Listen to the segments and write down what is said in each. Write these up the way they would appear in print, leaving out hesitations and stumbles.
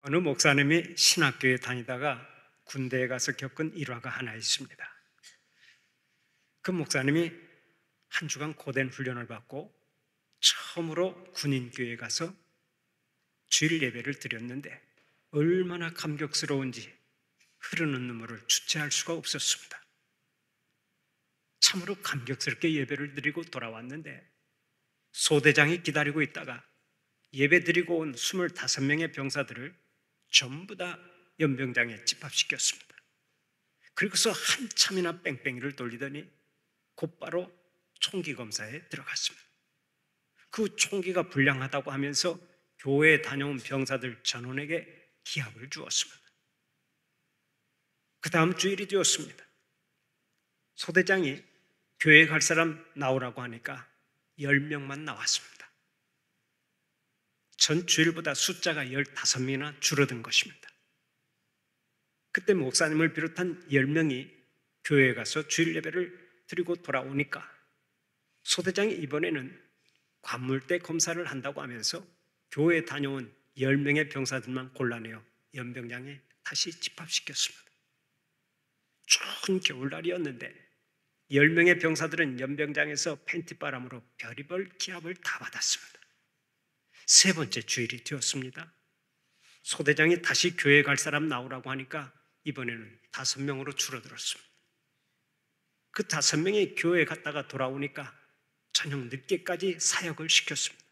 어느 목사님이 신학교에 다니다가 군대에 가서 겪은 일화가 하나 있습니다. 그 목사님이 한 주간 고된 훈련을 받고 처음으로 군인교회에 가서 주일 예배를 드렸는데 얼마나 감격스러운지 흐르는 눈물을 주체할 수가 없었습니다. 참으로 감격스럽게 예배를 드리고 돌아왔는데 소대장이 기다리고 있다가 예배 드리고 온 25명의 병사들을 전부 다 연병장에 집합시켰습니다. 그리고서 한참이나 뺑뺑이를 돌리더니 곧바로 총기 검사에 들어갔습니다. 그 총기가 불량하다고 하면서 교회에 다녀온 병사들 전원에게 기합을 주었습니다. 그 다음 주일이 되었습니다. 소대장이 교회에 갈 사람 나오라고 하니까 10명만 나왔습니다. 전 주일보다 숫자가 15명이나 줄어든 것입니다. 그때 목사님을 비롯한 10명이 교회에 가서 주일 예배를 드리고 돌아오니까 소대장이 이번에는 관물대 검사를 한다고 하면서 교회에 다녀온 10명의 병사들만 골라내어 연병장에 다시 집합시켰습니다. 추운 겨울날이었는데 10명의 병사들은 연병장에서 팬티바람으로 별의별 기합을 다 받았습니다. 세 번째 주일이 되었습니다. 소대장이 다시 교회에 갈 사람 나오라고 하니까 이번에는 5명으로 줄어들었습니다. 그 5명이 교회에 갔다가 돌아오니까 저녁 늦게까지 사역을 시켰습니다.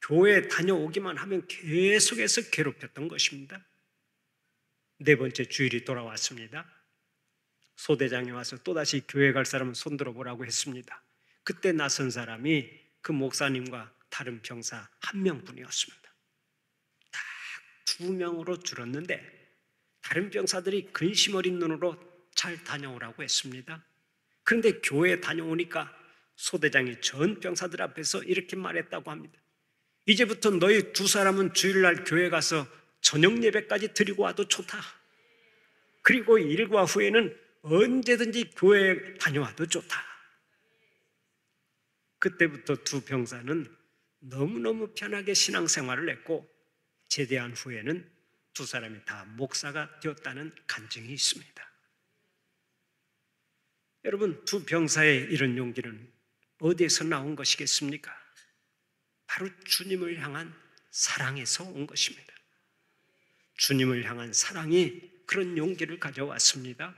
교회에 다녀오기만 하면 계속해서 괴롭혔던 것입니다. 네 번째 주일이 돌아왔습니다. 소대장이 와서 또다시 교회에 갈 사람은 손들어 보라고 했습니다. 그때 나선 사람이 그 목사님과 다른 병사 1명뿐이었습니다. 딱 2명으로 줄었는데 다른 병사들이 근심 어린 눈으로 잘 다녀오라고 했습니다. 그런데 교회에 다녀오니까 소대장이 전 병사들 앞에서 이렇게 말했다고 합니다. 이제부터 너희 2사람은 주일날 교회 가서 저녁 예배까지 드리고 와도 좋다. 그리고 일과 후에는 언제든지 교회에 다녀와도 좋다. 그때부터 2 병사는 너무너무 편하게 신앙생활을 했고 제대한 후에는 2 사람이 다 목사가 되었다는 간증이 있습니다. 여러분, 2 병사의 이런 용기는 어디에서 나온 것이겠습니까? 바로 주님을 향한 사랑에서 온 것입니다. 주님을 향한 사랑이 그런 용기를 가져왔습니다.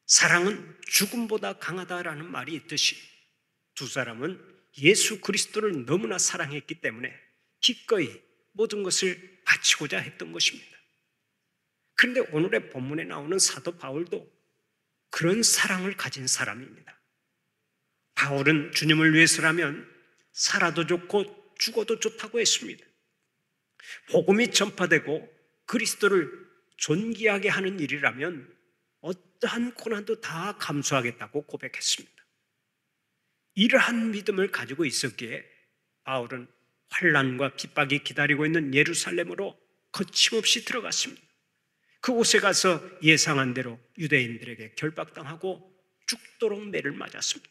사랑은 죽음보다 강하다라는 말이 있듯이 2 사람은 예수 그리스도를 너무나 사랑했기 때문에 기꺼이 모든 것을 바치고자 했던 것입니다. 그런데 오늘의 본문에 나오는 사도 바울도 그런 사랑을 가진 사람입니다. 바울은 주님을 위해서라면 살아도 좋고 죽어도 좋다고 했습니다. 복음이 전파되고 그리스도를 존귀하게 하는 일이라면 어떠한 고난도 다 감수하겠다고 고백했습니다. 이러한 믿음을 가지고 있었기에 바울은 환난과 핍박이 기다리고 있는 예루살렘으로 거침없이 들어갔습니다. 그곳에 가서 예상한 대로 유대인들에게 결박당하고 죽도록 매를 맞았습니다.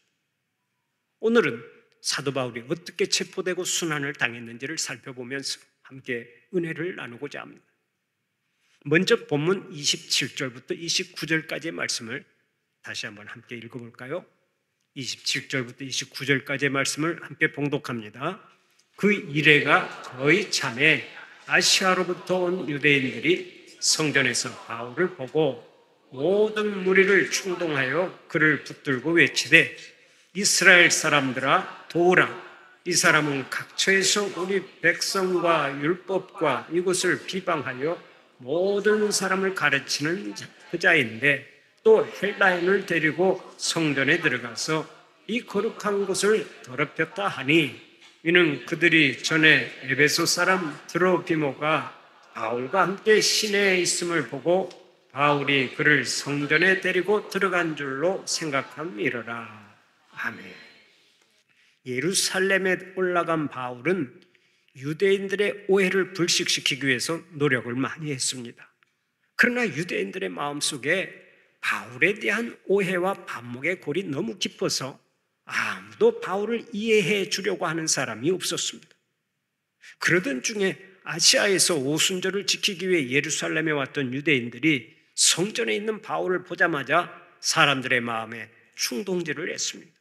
오늘은 사도 바울이 어떻게 체포되고 순환을 당했는지를 살펴보면서 함께 은혜를 나누고자 합니다. 먼저 본문 27절부터 29절까지의 말씀을 다시 한번 함께 읽어볼까요? 27절부터 29절까지의 말씀을 함께 봉독합니다. 그 이레가 거의 참에 아시아로부터 온 유대인들이 성전에서 바울을 보고 모든 무리를 충동하여 그를 붙들고 외치되 이스라엘 사람들아 도우라. 이 사람은 각처에서 우리 백성과 율법과 이곳을 비방하여 모든 사람을 가르치는 그자인데 또 헬라인을 데리고 성전에 들어가서 이 거룩한 곳을 더럽혔다 하니 이는 그들이 전에 에베소 사람 드로비모가 바울과 함께 시내에 있음을 보고 바울이 그를 성전에 데리고 들어간 줄로 생각함이러라. 아멘. 예루살렘에 올라간 바울은 유대인들의 오해를 불식시키기 위해서 노력을 많이 했습니다. 그러나 유대인들의 마음속에 바울에 대한 오해와 반목의 골이 너무 깊어서 아무도 바울을 이해해 주려고 하는 사람이 없었습니다. 그러던 중에 아시아에서 오순절을 지키기 위해 예루살렘에 왔던 유대인들이 성전에 있는 바울을 보자마자 사람들의 마음에 충동질을 했습니다.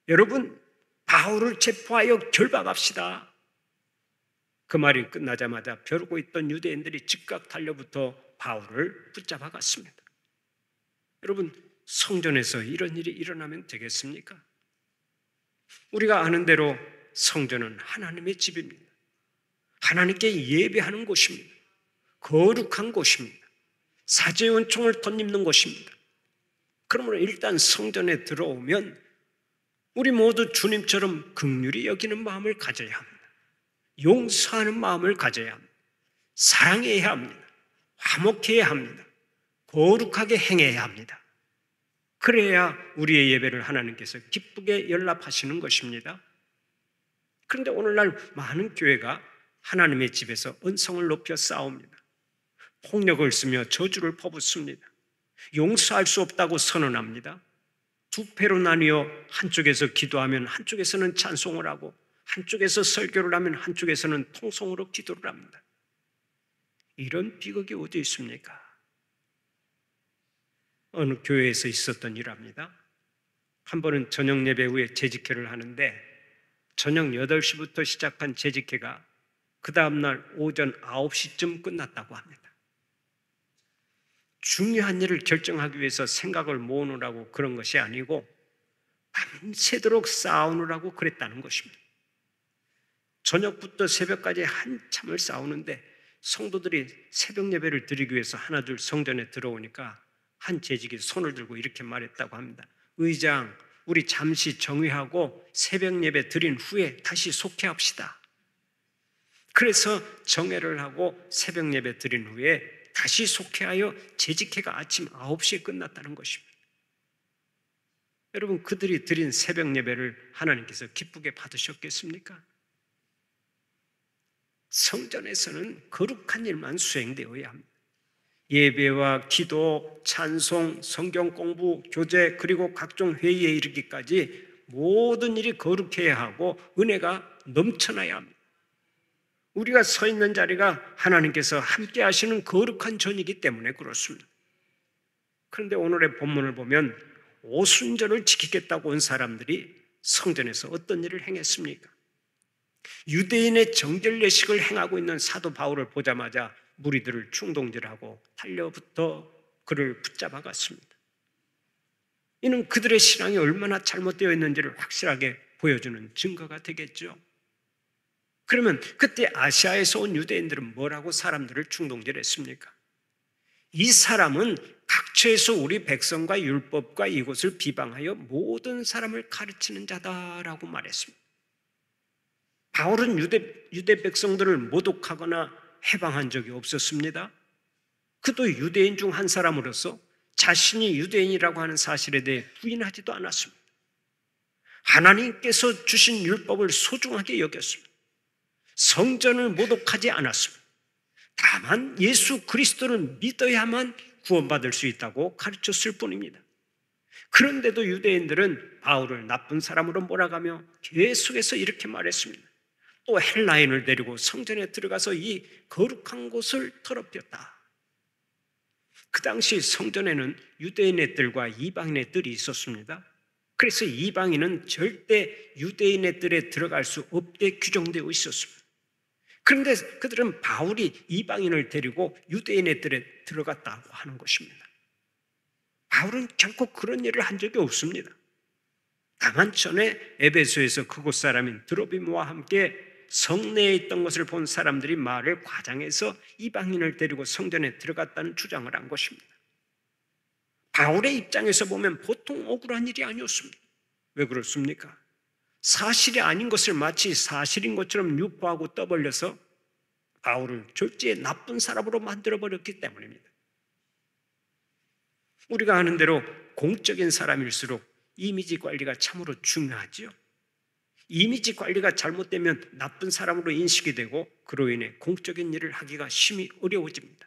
여러분, 바울을 체포하여 결박합시다. 그 말이 끝나자마자 벼르고 있던 유대인들이 즉각 달려붙어 바울을 붙잡아 갔습니다. 여러분, 성전에서 이런 일이 일어나면 되겠습니까? 우리가 아는 대로 성전은 하나님의 집입니다. 하나님께 예배하는 곳입니다. 거룩한 곳입니다. 사제의 은총을 덧입는 곳입니다. 그러므로 일단 성전에 들어오면 우리 모두 주님처럼 긍휼히 여기는 마음을 가져야 합니다. 용서하는 마음을 가져야 합니다. 사랑해야 합니다. 화목해야 합니다. 거룩하게 행해야 합니다. 그래야 우리의 예배를 하나님께서 기쁘게 연락하시는 것입니다. 그런데 오늘날 많은 교회가 하나님의 집에서 언성을 높여 싸웁니다. 폭력을 쓰며 저주를 퍼붓습니다. 용서할 수 없다고 선언합니다. 두 패로 나뉘어 한쪽에서 기도하면 한쪽에서는 찬송을 하고 한쪽에서 설교를 하면 한쪽에서는 통성으로 기도를 합니다. 이런 비극이 어디 있습니까? 어느 교회에서 있었던 일합니다. 한 번은 저녁 예배 후에 재직회를 하는데 저녁 8시부터 시작한 재직회가 그 다음날 오전 9시쯤 끝났다고 합니다. 중요한 일을 결정하기 위해서 생각을 모으느라고 그런 것이 아니고 밤새도록 싸우느라고 그랬다는 것입니다. 저녁부터 새벽까지 한참을 싸우는데 성도들이 새벽 예배를 드리기 위해서 하나둘 성전에 들어오니까 한 재직이 손을 들고 이렇게 말했다고 합니다. 의장, 우리 잠시 정회하고 새벽 예배 드린 후에 다시 속회합시다. 그래서 정회를 하고 새벽 예배 드린 후에 다시 속회하여 재직회가 아침 9시에 끝났다는 것입니다. 여러분, 그들이 드린 새벽 예배를 하나님께서 기쁘게 받으셨겠습니까? 성전에서는 거룩한 일만 수행되어야 합니다. 예배와 기도, 찬송, 성경 공부, 교제, 그리고 각종 회의에 이르기까지 모든 일이 거룩해야 하고 은혜가 넘쳐나야 합니다. 우리가 서 있는 자리가 하나님께서 함께 하시는 거룩한 전이기 때문에 그렇습니다. 그런데 오늘의 본문을 보면 오순절을 지키겠다고 온 사람들이 성전에서 어떤 일을 행했습니까? 유대인의 정결 예식을 행하고 있는 사도 바울을 보자마자 무리들을 충동질하고 달려붙어 그를 붙잡아 갔습니다. 이는 그들의 신앙이 얼마나 잘못되어 있는지를 확실하게 보여주는 증거가 되겠죠. 그러면 그때 아시아에서 온 유대인들은 뭐라고 사람들을 충동질했습니까? 이 사람은 각처에서 우리 백성과 율법과 이것을 비방하여 모든 사람을 가르치는 자다라고 말했습니다. 바울은 유대 백성들을 모독하거나 해방한 적이 없었습니다. 그도 유대인 중 한 사람으로서 자신이 유대인이라고 하는 사실에 대해 부인하지도 않았습니다. 하나님께서 주신 율법을 소중하게 여겼습니다. 성전을 모독하지 않았습니다. 다만 예수 그리스도를 믿어야만 구원받을 수 있다고 가르쳤을 뿐입니다. 그런데도 유대인들은 바울을 나쁜 사람으로 몰아가며 계속해서 이렇게 말했습니다. 또 헬라인을 데리고 성전에 들어가서 이 거룩한 곳을 더럽혔다. 그 당시 성전에는 유대인의 뜰과 이방인의 뜰이 있었습니다. 그래서 이방인은 절대 유대인의 뜰에 들어갈 수 없게 규정되어 있었습니다. 그런데 그들은 바울이 이방인을 데리고 유대인의 뜰에 들어갔다고 하는 것입니다. 바울은 결코 그런 일을 한 적이 없습니다. 다만 전에 에베소에서 그곳 사람인 드로비모와 함께 성내에 있던 것을 본 사람들이 말을 과장해서 이방인을 데리고 성전에 들어갔다는 주장을 한 것입니다. 바울의 입장에서 보면 보통 억울한 일이 아니었습니다. 왜 그렇습니까? 사실이 아닌 것을 마치 사실인 것처럼 유포하고 떠벌려서 바울을 졸지에 나쁜 사람으로 만들어버렸기 때문입니다. 우리가 아는 대로 공적인 사람일수록 이미지 관리가 참으로 중요하지요. 이미지 관리가 잘못되면 나쁜 사람으로 인식이 되고 그로 인해 공적인 일을 하기가 심히 어려워집니다.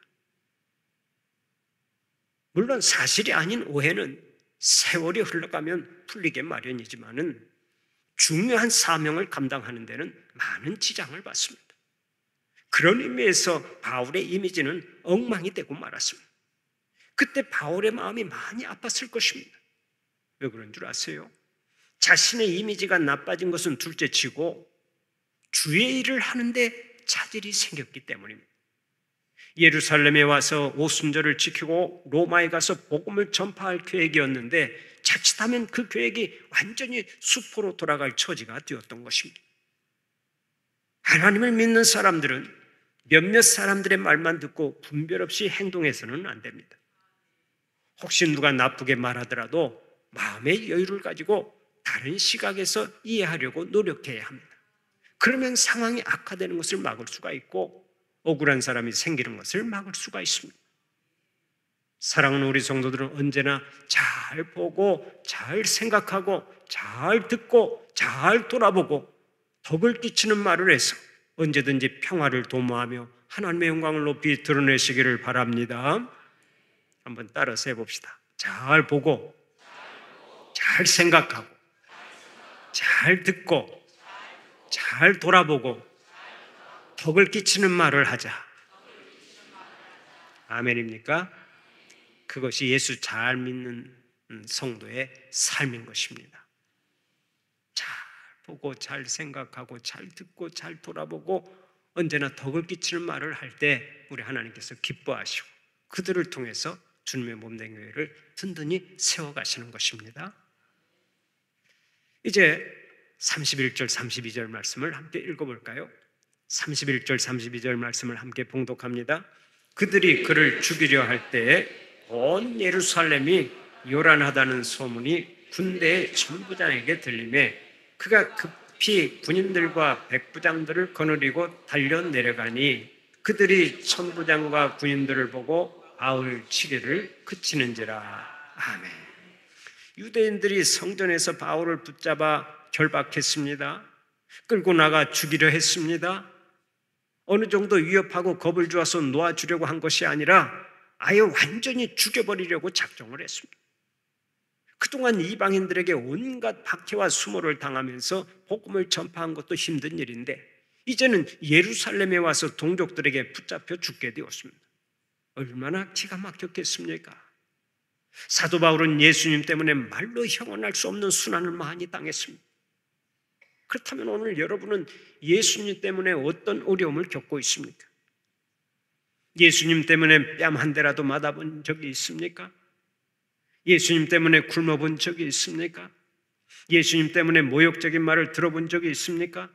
물론 사실이 아닌 오해는 세월이 흘러가면 풀리게 마련이지만은 중요한 사명을 감당하는 데는 많은 지장을 받습니다. 그런 의미에서 바울의 이미지는 엉망이 되고 말았습니다. 그때 바울의 마음이 많이 아팠을 것입니다. 왜 그런 줄 아세요? 자신의 이미지가 나빠진 것은 둘째치고 주의 일을 하는데 차질이 생겼기 때문입니다. 예루살렘에 와서 오순절을 지키고 로마에 가서 복음을 전파할 계획이었는데 자칫하면 그 계획이 완전히 수포로 돌아갈 처지가 되었던 것입니다. 하나님을 믿는 사람들은 몇몇 사람들의 말만 듣고 분별 없이 행동해서는 안 됩니다. 혹시 누가 나쁘게 말하더라도 마음의 여유를 가지고 다른 시각에서 이해하려고 노력해야 합니다. 그러면 상황이 악화되는 것을 막을 수가 있고 억울한 사람이 생기는 것을 막을 수가 있습니다. 사랑하는 우리 성도들은 언제나 잘 보고 잘 생각하고 잘 듣고 잘 돌아보고 덕을 끼치는 말을 해서 언제든지 평화를 도모하며 하나님의 영광을 높이 드러내시기를 바랍니다. 한번 따라서 해봅시다. 잘 보고 잘 생각하고 잘 듣고 잘 돌아보고 덕을 끼치는 말을 하자. 아멘입니까? 그것이 예수 잘 믿는 성도의 삶인 것입니다. 잘 보고 잘 생각하고 잘 듣고 잘 돌아보고 언제나 덕을 끼치는 말을 할 때 우리 하나님께서 기뻐하시고 그들을 통해서 주님의 몸된 교회를 든든히 세워가시는 것입니다. 이제 31절 32절 말씀을 함께 읽어볼까요? 31절 32절 말씀을 함께 봉독합니다. 그들이 그를 죽이려 할 때에 온 예루살렘이 요란하다는 소문이 군대의 천부장에게 들리매 그가 급히 군인들과 백부장들을 거느리고 달려 내려가니 그들이 천부장과 군인들을 보고 바울 치기를 그치는지라. 아멘. 유대인들이 성전에서 바울을 붙잡아 결박했습니다. 끌고 나가 죽이려 했습니다. 어느 정도 위협하고 겁을 주어서 놓아주려고 한 것이 아니라 아예 완전히 죽여버리려고 작정을 했습니다. 그동안 이방인들에게 온갖 박해와 수모를 당하면서 복음을 전파한 것도 힘든 일인데 이제는 예루살렘에 와서 동족들에게 붙잡혀 죽게 되었습니다. 얼마나 기가 막혔겠습니까? 사도 바울은 예수님 때문에 말로 형언할 수 없는 순환을 많이 당했습니다. 그렇다면 오늘 여러분은 예수님 때문에 어떤 어려움을 겪고 있습니까? 예수님 때문에 뺨 한 대라도 맞아본 적이 있습니까? 예수님 때문에 굶어본 적이 있습니까? 예수님 때문에 모욕적인 말을 들어본 적이 있습니까?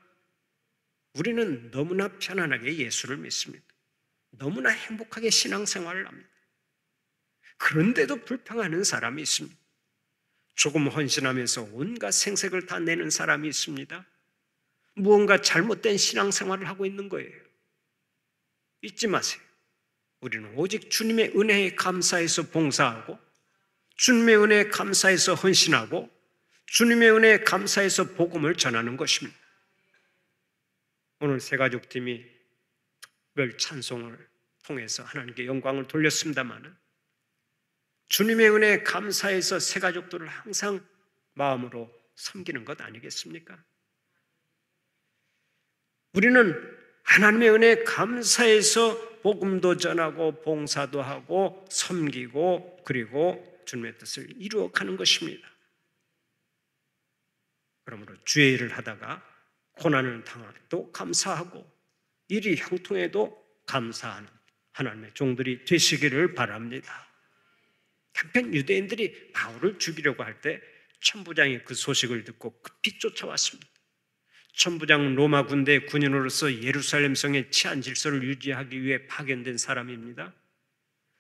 우리는 너무나 편안하게 예수를 믿습니다. 너무나 행복하게 신앙생활을 합니다. 그런데도 불평하는 사람이 있습니다. 조금 헌신하면서 온갖 생색을 다 내는 사람이 있습니다. 무언가 잘못된 신앙생활을 하고 있는 거예요. 잊지 마세요. 우리는 오직 주님의 은혜에 감사해서 봉사하고 주님의 은혜에 감사해서 헌신하고 주님의 은혜에 감사해서 복음을 전하는 것입니다. 오늘 새가족팀이 특별 찬송을 통해서 하나님께 영광을 돌렸습니다마는 주님의 은혜에 감사해서 새가족들을 항상 마음으로 섬기는 것 아니겠습니까? 우리는 하나님의 은혜에 감사해서 복음도 전하고 봉사도 하고 섬기고 그리고 주님의 뜻을 이루어가는 것입니다. 그러므로 주의 일을 하다가 고난을 당해도 감사하고 일이 형통해도 감사하는 하나님의 종들이 되시기를 바랍니다. 한편 유대인들이 바울을 죽이려고 할 때 천부장이 그 소식을 듣고 급히 쫓아왔습니다. 천부장은 로마 군대 군인으로서 예루살렘 성의 치안 질서를 유지하기 위해 파견된 사람입니다.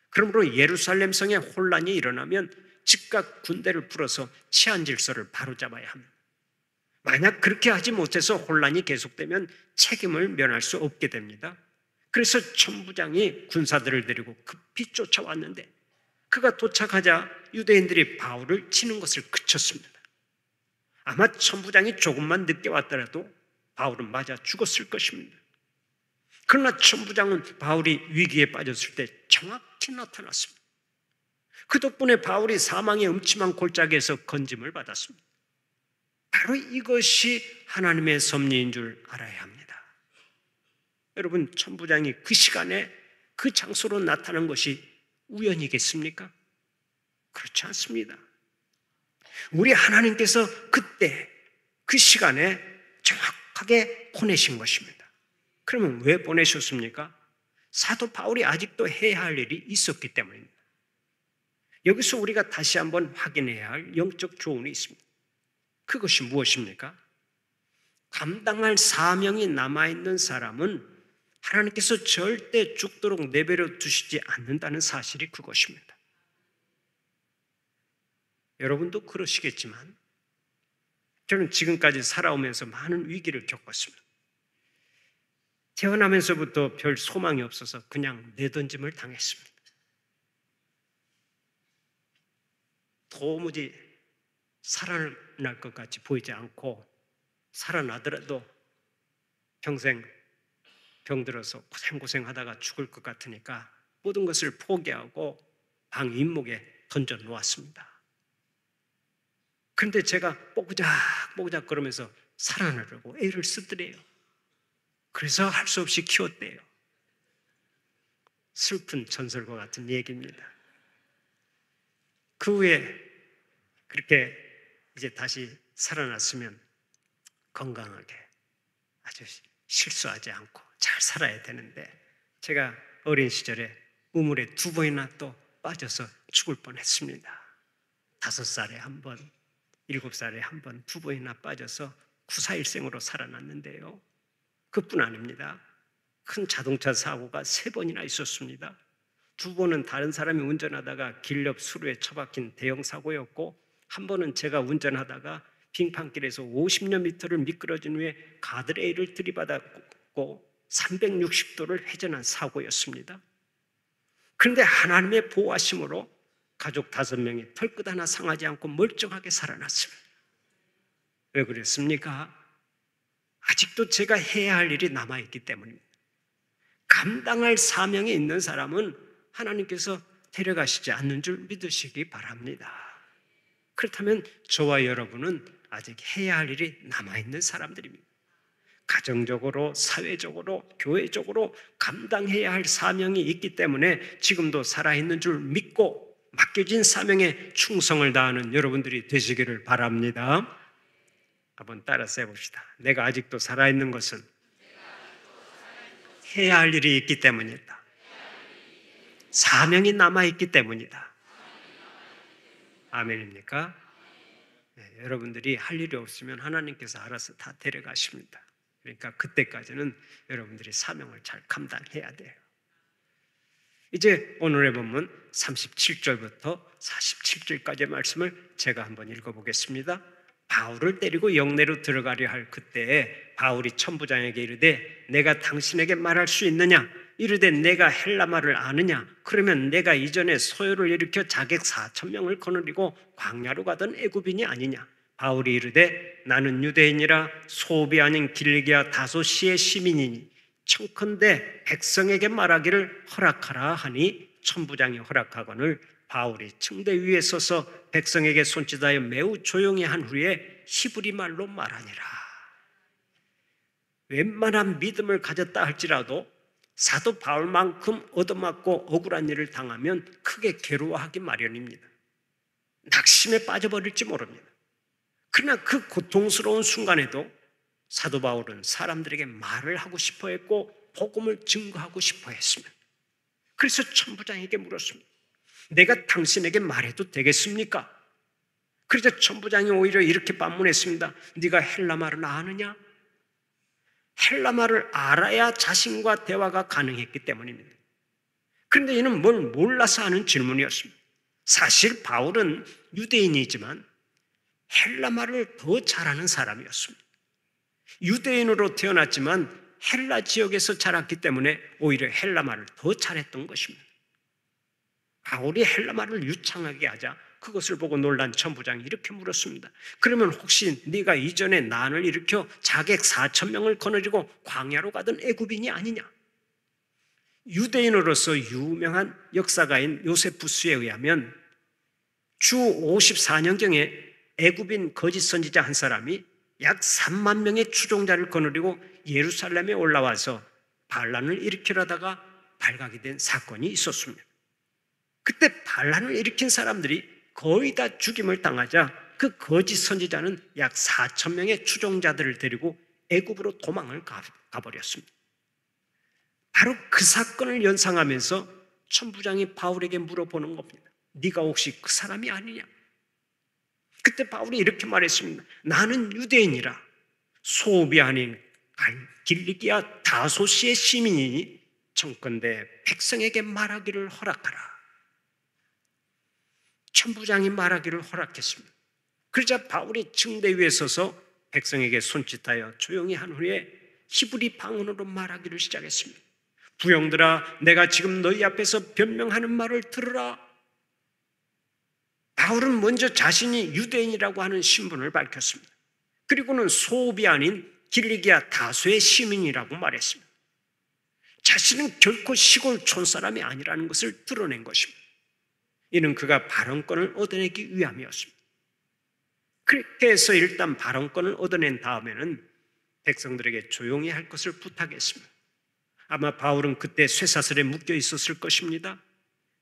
그러므로 예루살렘 성에 혼란이 일어나면 즉각 군대를 풀어서 치안 질서를 바로잡아야 합니다. 만약 그렇게 하지 못해서 혼란이 계속되면 책임을 면할 수 없게 됩니다. 그래서 천부장이 군사들을 데리고 급히 쫓아왔는데 그가 도착하자 유대인들이 바울을 치는 것을 그쳤습니다. 아마 천부장이 조금만 늦게 왔더라도 바울은 맞아 죽었을 것입니다. 그러나 천부장은 바울이 위기에 빠졌을 때 정확히 나타났습니다. 그 덕분에 바울이 사망의 음침한 골짜기에서 건짐을 받았습니다. 바로 이것이 하나님의 섭리인 줄 알아야 합니다. 여러분, 천부장이 그 시간에 그 장소로 나타난 것이 우연이겠습니까? 그렇지 않습니다. 우리 하나님께서 그때 그 시간에 정확하게 보내신 것입니다. 그러면 왜 보내셨습니까? 사도 바울이 아직도 해야 할 일이 있었기 때문입니다. 여기서 우리가 다시 한번 확인해야 할 영적 교훈이 있습니다. 그것이 무엇입니까? 감당할 사명이 남아있는 사람은 하나님께서 절대 죽도록 내버려 두시지 않는다는 사실이 그것입니다. 여러분도 그러시겠지만 저는 지금까지 살아오면서 많은 위기를 겪었습니다. 태어나면서부터 별 소망이 없어서 그냥 내던짐을 당했습니다. 도무지 살아날 것 같이 보이지 않고 살아나더라도 평생 병들어서 고생하다가 죽을 것 같으니까 모든 것을 포기하고 방 윗목에 던져 놓았습니다. 그런데 제가 뽀그작 그러면서 살아나려고 애를 쓰더래요. 그래서 할 수 없이 키웠대요. 슬픈 전설과 같은 얘기입니다. 그 후에 그렇게 이제 다시 살아났으면 건강하게 아주 실수하지 않고 잘 살아야 되는데 제가 어린 시절에 우물에 2번이나 또 빠져서 죽을 뻔했습니다. 5살에 한 번, 7살에 한 번, 2번이나 빠져서 구사일생으로 살아났는데요. 그뿐 아닙니다. 큰 자동차 사고가 3번이나 있었습니다. 2번은 다른 사람이 운전하다가 길 옆 수로에 처박힌 대형 사고였고, 한 번은 제가 운전하다가 빙판길에서 50여 미터를 미끄러진 후에 가드레일을 들이받았고 360도를 회전한 사고였습니다. 그런데 하나님의 보호하심으로 가족 5명이 털끝 하나 상하지 않고 멀쩡하게 살아났습니다. 왜 그랬습니까? 아직도 제가 해야 할 일이 남아있기 때문입니다. 감당할 사명이 있는 사람은 하나님께서 데려가시지 않는 줄 믿으시기 바랍니다. 그렇다면 저와 여러분은 아직 해야 할 일이 남아있는 사람들입니다. 가정적으로, 사회적으로, 교회적으로 감당해야 할 사명이 있기 때문에 지금도 살아있는 줄 믿고 맡겨진 사명에 충성을 다하는 여러분들이 되시기를 바랍니다. 한번 따라서 해봅시다. 내가 아직도 살아있는 것은 해야 할 일이 있기 때문이다. 사명이 남아있기 때문이다. 아멘입니까? 네, 여러분들이 할 일이 없으면 하나님께서 알아서 다 데려가십니다. 그러니까 그때까지는 여러분들이 사명을 잘 감당해야 돼요. 이제 오늘의 본문 37절부터 47절까지의 말씀을 제가 한번 읽어보겠습니다. 바울을 데리고 영내로 들어가려 할 그때에 바울이 천부장에게 이르되 내가 당신에게 말할 수 있느냐? 이르되 내가 헬라말을 아느냐? 그러면 내가 이전에 소요를 일으켜 자객 4,000명을 거느리고 광야로 가던 애굽인이 아니냐? 바울이 이르되 나는 유대인이라 소비 아닌 길리기아 다소시의 시민이니 청컨대 백성에게 말하기를 허락하라 하니 천부장이 허락하거늘 바울이 층대 위에 서서 백성에게 손짓하여 매우 조용히 한 후에 히브리 말로 말하니라. 웬만한 믿음을 가졌다 할지라도 사도 바울만큼 얻어맞고 억울한 일을 당하면 크게 괴로워하기 마련입니다. 낙심에 빠져버릴지 모릅니다. 그러나 그 고통스러운 순간에도 사도 바울은 사람들에게 말을 하고 싶어 했고 복음을 증거하고 싶어 했습니다. 그래서 천부장에게 물었습니다. 내가 당신에게 말해도 되겠습니까? 그래서 천부장이 오히려 이렇게 반문했습니다. 네가 헬라말을 아느냐? 헬라말을 알아야 자신과 대화가 가능했기 때문입니다. 그런데 이는 뭘 몰라서 하는 질문이었습니다. 사실 바울은 유대인이지만 헬라말을 더 잘하는 사람이었습니다. 유대인으로 태어났지만 헬라 지역에서 자랐기 때문에 오히려 헬라말을 더 잘했던 것입니다. 바울이 헬라말을 유창하게 하자 그것을 보고 놀란 천부장이 이렇게 물었습니다. 그러면 혹시 네가 이전에 난을 일으켜 자객 4,000명을 거느리고 광야로 가던 애굽인이 아니냐? 유대인으로서 유명한 역사가인 요세푸스에 의하면 주 54년경에 애굽인 거짓 선지자 한 사람이 약 3만 명의 추종자를 거느리고 예루살렘에 올라와서 반란을 일으키려다가 발각이 된 사건이 있었습니다. 그때 반란을 일으킨 사람들이 거의 다 죽임을 당하자 그 거짓 선지자는 약 4천 명의 추종자들을 데리고 애굽으로 도망을 가버렸습니다. 바로 그 사건을 연상하면서 천부장이 바울에게 물어보는 겁니다. 네가 혹시 그 사람이 아니냐? 그때 바울이 이렇게 말했습니다. 나는 유대인이라 소읍이 아닌 길리기아 다소시의 시민이니 청컨대 백성에게 말하기를 허락하라. 천부장이 말하기를 허락했습니다. 그러자 바울이 증대 위에 서서 백성에게 손짓하여 조용히 한 후에 히브리 방언으로 말하기를 시작했습니다. 부형들아, 내가 지금 너희 앞에서 변명하는 말을 들으라. 바울은 먼저 자신이 유대인이라고 하는 신분을 밝혔습니다. 그리고는 소읍이 아닌 길리기아 다소의 시민이라고 말했습니다. 자신은 결코 시골 촌사람이 아니라는 것을 드러낸 것입니다. 이는 그가 발언권을 얻어내기 위함이었습니다. 그렇게 해서 일단 발언권을 얻어낸 다음에는 백성들에게 조용히 할 것을 부탁했습니다. 아마 바울은 그때 쇠사슬에 묶여 있었을 것입니다.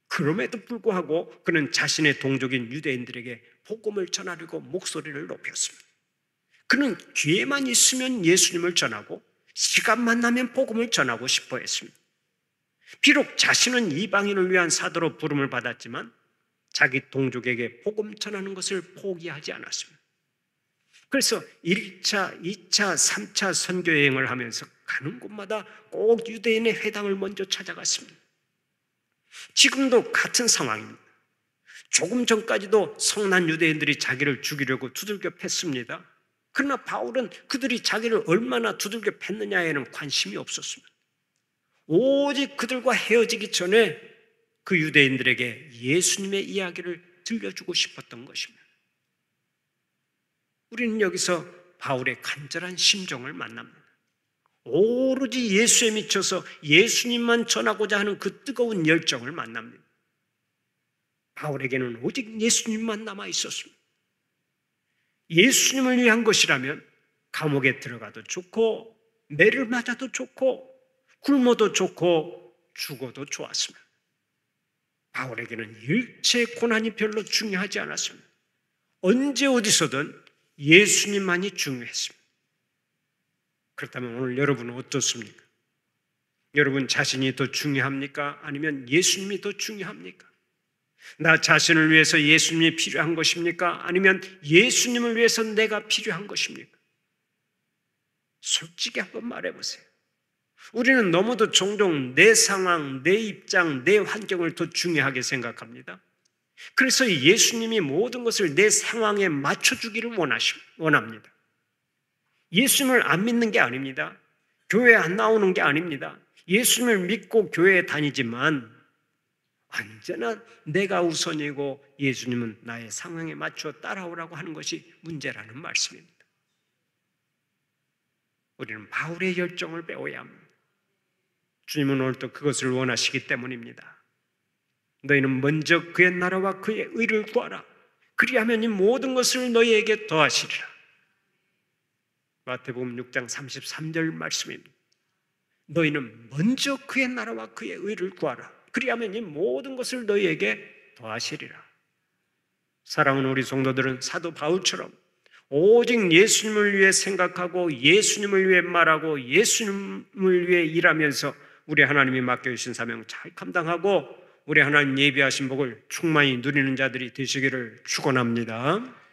그럼에도 불구하고 그는 자신의 동족인 유대인들에게 복음을 전하려고 목소리를 높였습니다. 그는 기회만 있으면 예수님을 전하고 시간만 나면 복음을 전하고 싶어 했습니다. 비록 자신은 이방인을 위한 사도로 부름을 받았지만 자기 동족에게 복음 전하는 것을 포기하지 않았습니다. 그래서 1차, 2차, 3차 선교 여행을 하면서 가는 곳마다 꼭 유대인의 회당을 먼저 찾아갔습니다. 지금도 같은 상황입니다. 조금 전까지도 성난 유대인들이 자기를 죽이려고 두들겨 팼습니다. 그러나 바울은 그들이 자기를 얼마나 두들겨 팼느냐에는 관심이 없었습니다. 오직 그들과 헤어지기 전에 그 유대인들에게 예수님의 이야기를 들려주고 싶었던 것입니다. 우리는 여기서 바울의 간절한 심정을 만납니다. 오로지 예수에 미쳐서 예수님만 전하고자 하는 그 뜨거운 열정을 만납니다. 바울에게는 오직 예수님만 남아 있었습니다. 예수님을 위한 것이라면 감옥에 들어가도 좋고 매를 맞아도 좋고 굶어도 좋고 죽어도 좋았습니다. 바울에게는 일체 고난이 별로 중요하지 않았습니다. 언제 어디서든 예수님만이 중요했습니다. 그렇다면 오늘 여러분은 어떻습니까? 여러분 자신이 더 중요합니까? 아니면 예수님이 더 중요합니까? 나 자신을 위해서 예수님이 필요한 것입니까? 아니면 예수님을 위해서 내가 필요한 것입니까? 솔직히 한번 말해보세요. 우리는 너무도 종종 내 상황, 내 입장, 내 환경을 더 중요하게 생각합니다. 그래서 예수님이 모든 것을 내 상황에 맞춰주기를 원합니다. 예수님을 안 믿는 게 아닙니다. 교회에 안 나오는 게 아닙니다. 예수님을 믿고 교회에 다니지만 언제나 내가 우선이고 예수님은 나의 상황에 맞춰 따라오라고 하는 것이 문제라는 말씀입니다. 우리는 바울의 열정을 배워야 합니다. 주님은 오늘도 그것을 원하시기 때문입니다. 너희는 먼저 그의 나라와 그의 의를 구하라. 그리하면 이 모든 것을 너희에게 더하시리라. 마태복음 6장 33절 말씀입니다. 너희는 먼저 그의 나라와 그의 의를 구하라. 그리하면 이 모든 것을 너희에게 더하시리라. 사랑하는 우리 성도들은 사도 바울처럼 오직 예수님을 위해 생각하고 예수님을 위해 말하고 예수님을 위해 일하면서 우리 하나님이 맡겨주신 사명 잘 감당하고 우리 하나님 예비하신 복을 충만히 누리는 자들이 되시기를 축원합니다.